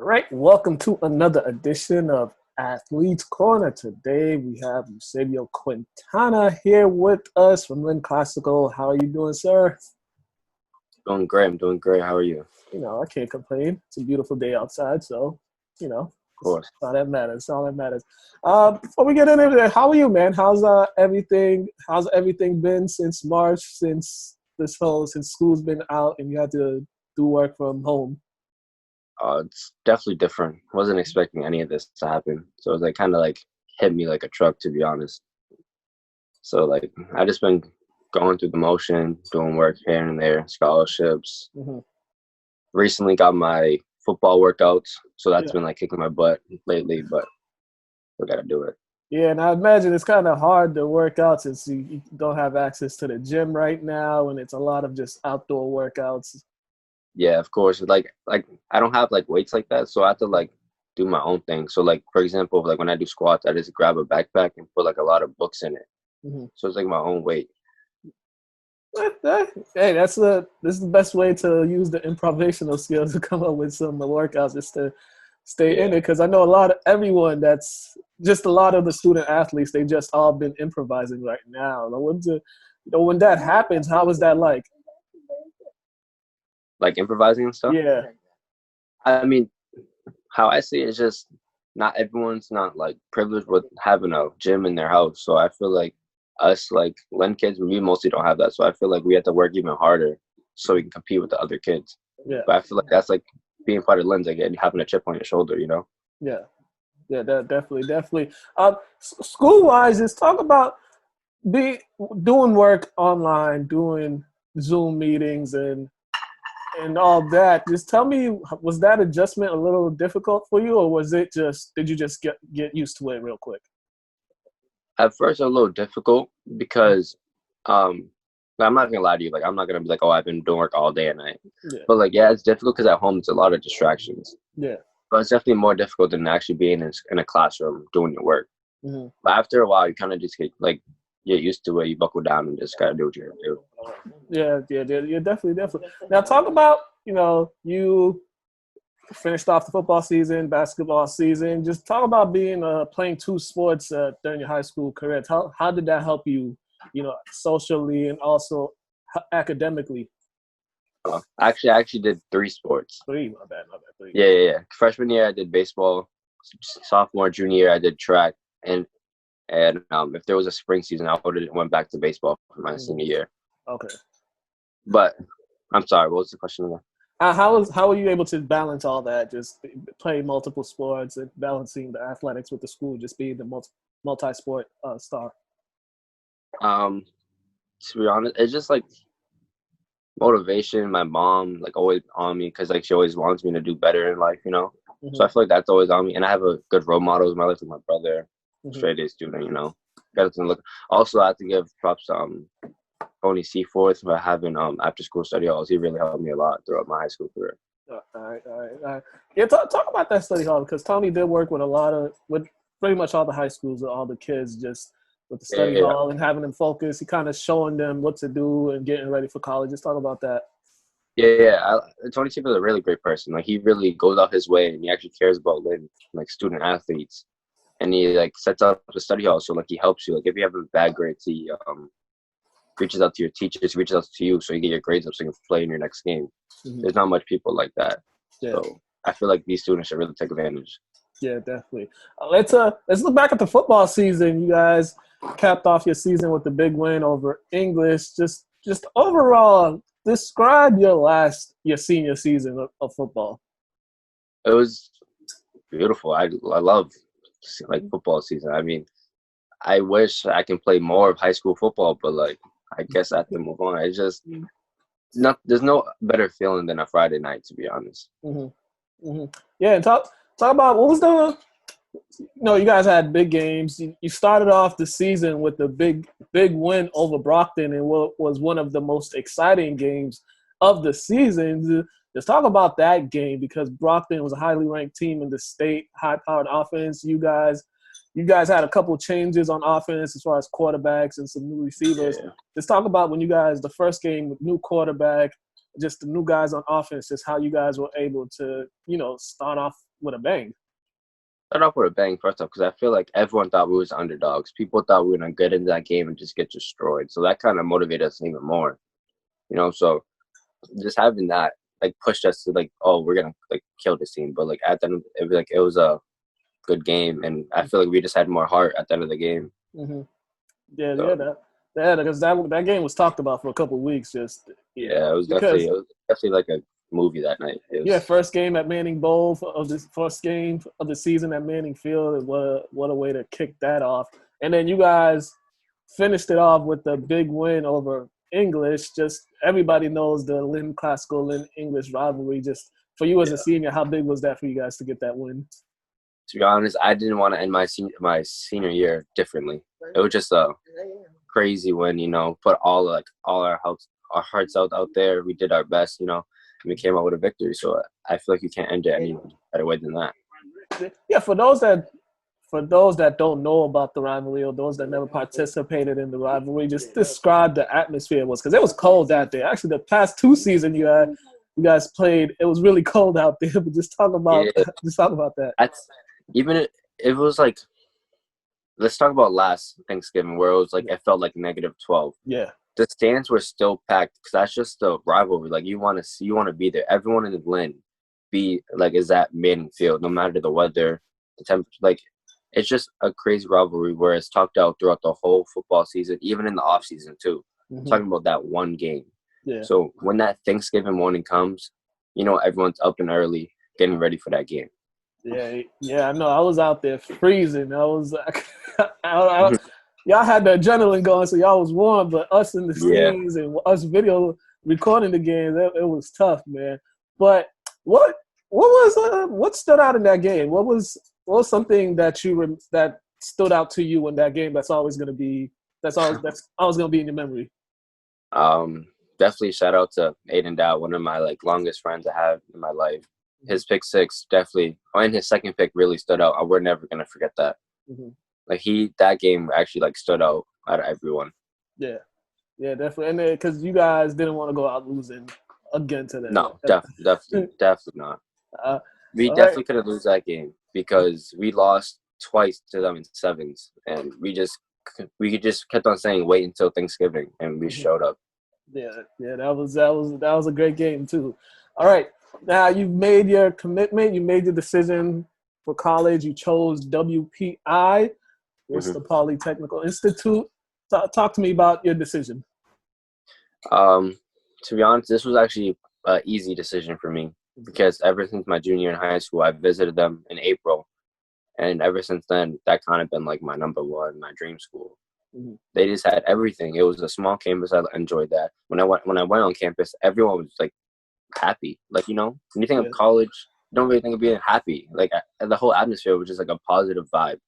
right, welcome to another edition of Athletes Corner. Today we have Eusebio Quintana here with us from Lynn Classical. How are you doing, sir? Doing great. I'm doing great. How are you? I can't complain. It's a beautiful day outside, so, Of course. all that matters. All that matters. Before we get into it, how are you, man? How's everything? How's everything been since March? Since school's been out and you had to do work from home? It's definitely different. Wasn't expecting any of this to happen. So it was kind of hit me like a truck, to be honest. So I just been going through the motion, doing work here and there, scholarships. Mm-hmm. Recently got my football workouts, so that's been kicking my butt lately. But we gotta do it. Yeah, and I imagine it's kind of hard to work out since you don't have access to the gym right now, and it's a lot of just outdoor workouts. Yeah, of course. I don't have weights like that, so I have to do my own thing. So for example, when I do squats, I just grab a backpack and put a lot of books in it. Mm-hmm. So it's my own weight. Hey, this is the best way to use the improvisational skills to come up with some workouts, just to stay in it. Because I know a lot of the student athletes, they just all been improvising right now. When that happens, how is that like? Improvising and stuff? Yeah. I mean, how I see it is just not everyone's not privileged with having a gym in their house. So I feel us Len kids, we mostly don't have that. So I feel we have to work even harder so we can compete with the other kids. Yeah. But I feel that's being part of Len's, having a chip on your shoulder, Yeah. Yeah, definitely. School-wise, just talk about doing work online, doing Zoom meetings and all that. Just tell me, was that adjustment a little difficult for you, or did you just get used to it real quick? At first, a little difficult because, I'm not gonna lie to you. I'm not gonna be oh, I've been doing work all day and night. Yeah. But it's difficult because at home it's a lot of distractions. Yeah. But it's definitely more difficult than actually being in a classroom doing your work. Mm-hmm. But after a while, you kind of just get used to it. You buckle down and just gotta do what you gotta do. Yeah, definitely. Now talk about, you finished off the football season, basketball season. Just talk about playing two sports during your high school career. How did that help you, socially and also academically? I actually did 3 sports. 3, my bad. 3. Yeah. Freshman year I did baseball. Sophomore, junior year I did track, and if there was a spring season, I would have went back to baseball for my senior year. Okay. But I'm sorry, what was the question again? How were you able to balance all that? Just play multiple sports and balancing the athletics with the school, just being the multi-sport star. To be honest, it's just motivation. My mom always on me because she always wants me to do better in life, Mm-hmm. So I feel that's always on me, and I have a good role model in my life with my brother, Mm-hmm. straight A student, Got to look. Also, I have to give props to Tony Seaforth for having after school study halls. He really helped me a lot throughout my high school career. All right. Yeah, talk about that study hall, because Tommy did work with pretty much all the high schools, all the kids, just with the study hall and having them focus. He kind of showing them what to do and getting ready for college. Just talk about that. Yeah. Tony Seaforth is a really great person. He really goes out his way, and he actually cares about student athletes. And he sets up the study hall, so he helps you. If you have a bad grades, he reaches out to your teachers, reaches out to you, so you get your grades up, so you can play in your next game. Mm-hmm. There's not much people like that, so I feel these students should really take advantage. Yeah, definitely. Let's look back at the football season. You guys capped off your season with the big win over English. Just overall, describe your senior season of football. It was beautiful. I love football season. I mean, I wish I can play more of high school football, but I guess I have to move on. It's just there's no better feeling than a Friday night, to be honest. Mm-hmm. Mm-hmm. Yeah, and talk about what was you guys had big games. You started off the season with the big win over Brockton, and what was one of the most exciting games of the season. Just talk about that game, because Brockton was a highly ranked team in the state, high-powered offense. You guys had a couple changes on offense as far as quarterbacks and some new receivers. Yeah. Let's talk about when you guys, the first game with new quarterback, just the new guys on offense, just how you guys were able to, start off with a bang. Start off with a bang first off, because I feel like everyone thought we was underdogs. People thought we were gonna get into that game and just get destroyed. So that kind of motivated us even more. So just having that like pushed us to like, oh, we're gonna like kill this team. But like at the end, it was a good game, and I feel like we just had more heart at the end of the game. Mm-hmm. Because that game was talked about for a couple of weeks. Just it was definitely like a movie that night. First game at Manning Bowl of this first game of the season at Manning Field. What a way to kick that off. And then you guys finished it off with the big win over English. Just everybody knows the Lynn Classical Lynn English rivalry. Just for you as a senior, how big was that for you guys to get that win? To be honest, I didn't want to end my senior year differently. It was just a crazy win, put all our hearts out there. We did our best, and we came out with a victory. So I feel like you can't end it any better way than that. Yeah, for those that don't know about the rivalry, or those that never participated in the rivalry, just describe the atmosphere because it was cold that day. Actually, the past 2 seasons you guys played, it was really cold out there. But just talk about that. It was like, let's talk about last Thanksgiving where it was like it felt like -12. Yeah, the stands were still packed because that's just the rivalry. Like you want to be there. Everyone in the Lynn is at Manning Field, no matter the weather, the temperature. Like it's just a crazy rivalry where it's talked out throughout the whole football season, even in the off season too. Mm-hmm. Talking about that one game. Yeah. So when that Thanksgiving morning comes, everyone's up and early, getting ready for that game. Yeah, I know. I was out there freezing. I was y'all had the adrenaline going, so y'all was warm, but us in the stands and us video recording the game, it was tough, man. But what stood out in that game? What was something that that stood out to you in that game that's always gonna be in your memory? Definitely shout out to Aiden Dow, one of my longest friends I have in my life. His pick six definitely, and his second pick really stood out. We're never gonna forget that. Mm-hmm. That game actually stood out of everyone. Yeah, definitely, and because you guys didn't want to go out losing again today. No, definitely not. We definitely couldn't lose that game because we lost twice to them in sevens, and we just kept on saying wait until Thanksgiving, and we showed up. Yeah, that was a great game too. All right. Now you've made your commitment. You made your decision for college. You chose WPI, Worcester Polytechnic Institute. Talk to me about your decision. To be honest, this was actually an easy decision for me because ever since my junior year in high school, I visited them in April, and ever since then, that kind of been my number one, my dream school. Mm-hmm. They just had everything. It was a small campus. I enjoyed that. When I went on campus, everyone was happy. When you think of college, you don't really think of being happy. The whole atmosphere was just a positive vibe.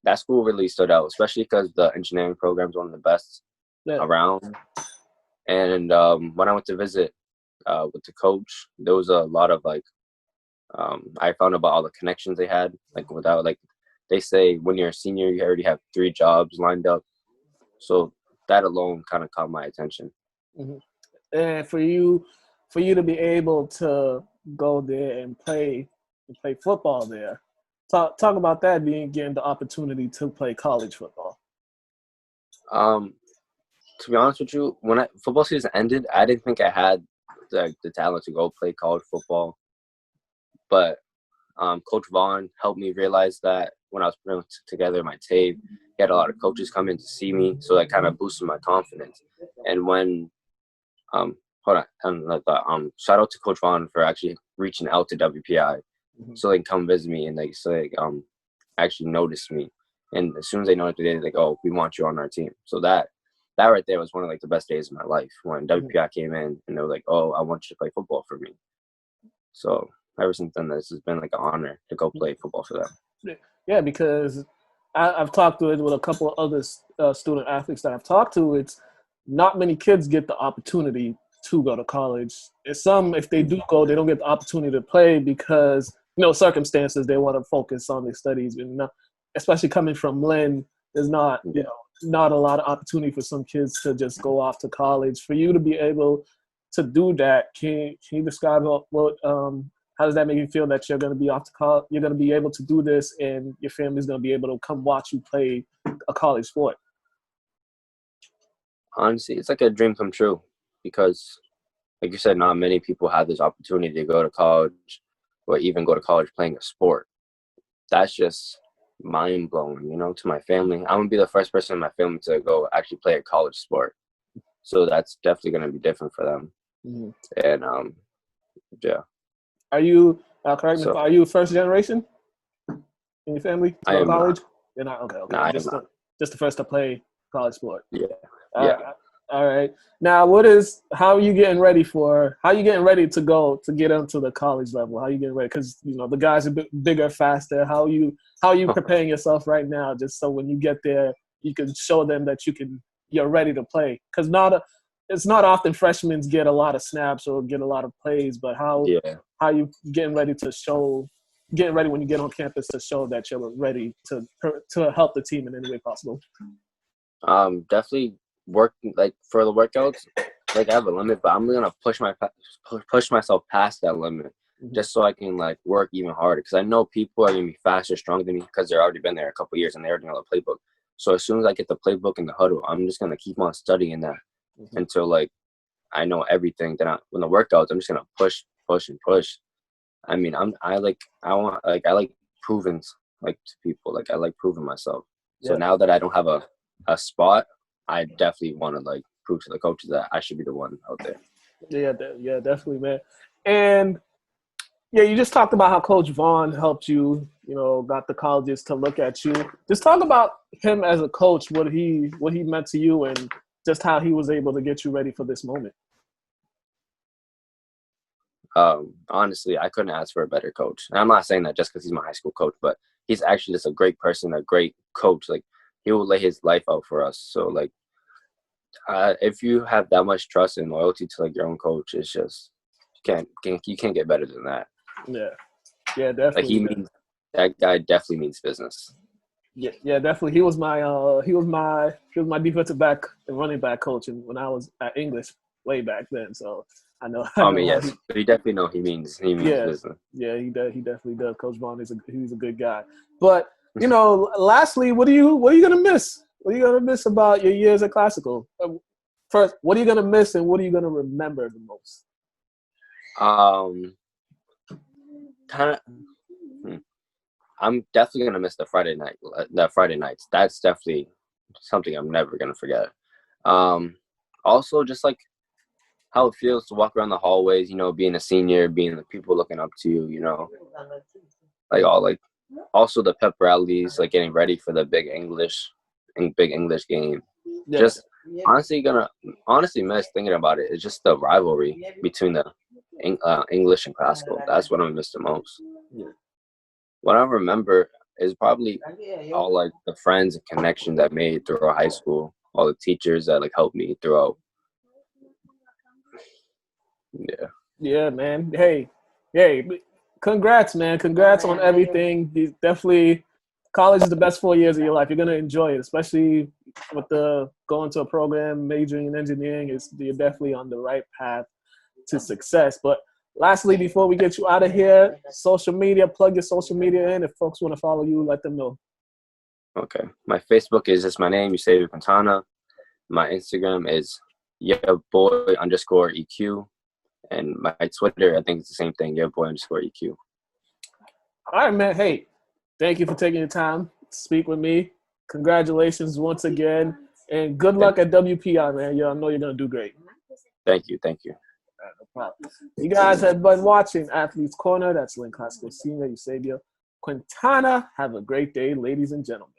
That school really stood out, especially because the engineering program is one of the best around. And when I went to visit with the coach, there was a lot of I found about all the connections they had. They say when you're a senior, you already have 3 jobs lined up. So that alone kind of caught my attention. Mm-hmm. And for you to be able to go there and play football there, talk about that, getting the opportunity to play college football. To be honest with you, when football season ended, I didn't think I had the talent to go play college football. But Coach Vaughn helped me realize that when I was putting together my tape. He had a lot of coaches come in to see me, so that kind of boosted my confidence. And when shout out to Coach Vaughn for actually reaching out to WPI, so they can come visit me and actually notice me. And as soon as they noticed me, they're oh, we want you on our team. So that right there was one of the best days of my life when WPI came in and they were oh, I want you to play football for me. So ever since then, this has been an honor to go play football for them. Yeah, because I've talked with a couple of other student athletes that I've talked to. It's not many kids get the opportunity to go to college. If they do go, they don't get the opportunity to play because circumstances. They want to focus on their studies, and especially coming from Lynn, there's not not a lot of opportunity for some kids to just go off to college. For you to be able to do that, can you describe what how does that make you feel that you're going to be off to college? You're going to be able to do this, and your family's going to be able to come watch you play a college sport. Honestly, it's like a dream come true because, like you said, not many people have this opportunity to go to college or even go to college playing a sport. That's just mind blowing, to my family. I'm gonna be the first person in my family to go actually play a college sport. So that's definitely gonna be different for them. Mm-hmm. And yeah. Are you correct me? So, Are you first generation in your family to I go to am college? not. You're not. Okay. No, I am Just not. just the first to play college sport. Yeah. Yeah. All right. Now, how are you getting ready to go to get into the college level? How are you getting ready? Because the guys are a bit bigger, faster. How are you preparing yourself right now, just so when you get there, you can show them that you're ready to play? Because it's not often freshmen get a lot of snaps or get a lot of plays, but how you getting ready when you get on campus to show that you're ready to help the team in any way possible? Definitely work like for the workouts. Like I have a limit, but I'm gonna push myself past that limit, just so I can like work even harder. Because I know people are gonna be faster, stronger than me because they're already been there a couple of years and they already know the playbook. So as soon as I get the playbook in the huddle, I'm just gonna keep on studying that until like I know everything. Then when the workouts, I'm just gonna push and push. I mean, I like proving like to people. Like I like proving myself. So now that I don't have a spot, I definitely want to like prove to the coaches that I should be the one out there. Yeah, definitely, man. And yeah, you just talked about how Coach Vaughn helped you, got the colleges to look at you. Just talk about him as a coach, what he meant to you, and just how he was able to get you ready for this moment. Honestly, I couldn't ask for a better coach. And I'm not saying that just because he's my high school coach, but he's actually just a great person, a great coach. Like he will lay his life out for us. So like, if you have that much trust and loyalty to like your own coach, it's just you can't get better than that. Yeah, definitely. Like that guy definitely means business. Yeah, definitely. He was my defensive back and running back coach, and when I was at English way back then. So I know. I mean, yes, but you definitely know he means business. Yeah, he definitely does. Coach Vaughn he's a good guy. But lastly, what are you gonna miss? What are you gonna miss about your years at Classical? First, what are you gonna miss, and what are you gonna remember the most? I'm definitely gonna miss the Friday nights. That's definitely something I'm never gonna forget. Also, just like how it feels to walk around the hallways, being a senior, being the people looking up to you, also the pep rallies, like getting ready for the big English game. Yeah. Just honestly miss thinking about it. It's just the rivalry between the English and Classical. That's what I miss the most. Yeah. What I remember is probably all like the friends and connections I made throughout high school, all the teachers that like helped me throughout. Yeah, man. Hey, congrats, man. Congrats on everything. Definitely, college is the best 4 years of your life. You're gonna enjoy it, especially with the going to a program majoring in engineering. You're definitely on the right path to success. But lastly, before we get you out of here, social media, plug your social media in. If folks want to follow you, let them know. Okay. My Facebook is just my name, Eusebio Quintana. My Instagram is yourboy_EQ. And my Twitter, I think it's the same thing, yourboy_EQ. All right, man. Hey, thank you for taking your time to speak with me. Congratulations once again. And good luck at WPI, man. I know you're going to do great. Thank you. No problem. You guys have been watching Athletes Corner. That's Lynn Classical Senior, Eusebio Quintana. Have a great day, ladies and gentlemen.